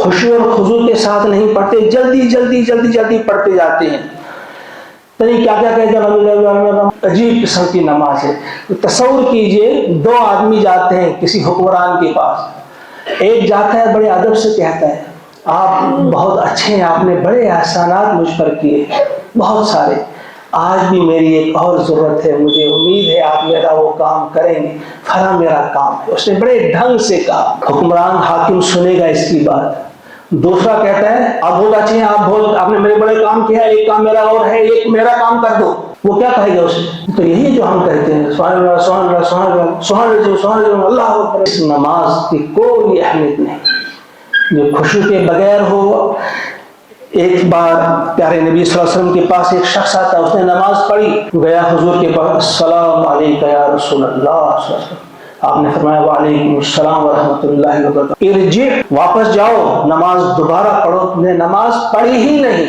خشوع اور خضوع کے ساتھ نہیں پڑھتے، جلدی جلدی جلدی جلدی پڑھتے جاتے ہیں، پتہ کیا کیا کہتے، عجیب قسم کی نماز ہے۔ تصور کیجئے 2 آدمی جاتے ہیں کسی حکمران کے پاس، ایک جاتا ہے بڑے ادب سے کہتا ہے آپ بہت اچھے ہیں، آپ نے بڑے احسانات مجھ پر کیے بہت سارے، آج بھی میری ایک اور ضرورت ہے، مجھے امید ہے آپ میرا وہ کام کریں گے، فلاں میرا کام ہے۔ اس نے بڑے ڈھنگ سے کہا، حکمران حاکم سنے گا اس کی بات۔ دوسرا کہتا ہے آپ بہت اچھے ہیں، آپ نے میرے بڑے کام کیا، ایک کام میرا اور ہے، ایک میرا کام کر دو۔ وہ کیا کہے گا اسے؟ تو یہی جو ہم کہتے ہیں سبحان اللہ سبحان اللہ سبحان اللہ سبحان اللہ سبحان اللہ اللہ اکبر، اس نماز کی کوئی اہمیت نہیں جو خشوع کے بغیر ہو۔ ایک بار پیارے نبی صلی اللہ علیہ وسلم کے پاس ایک شخص آتا، اس نے نماز پڑھی، گیا حضور کے پاس، السلام علیکم یا رسول اللہ صلی اللہ علیہ وسلم، آپ نے فرمایا وعلیکم السلام ورحمۃ اللہ وبرکاتہ، ارجع، واپس جاؤ، نماز دوبارہ پڑھو، تم نے نماز پڑھی ہی نہیں۔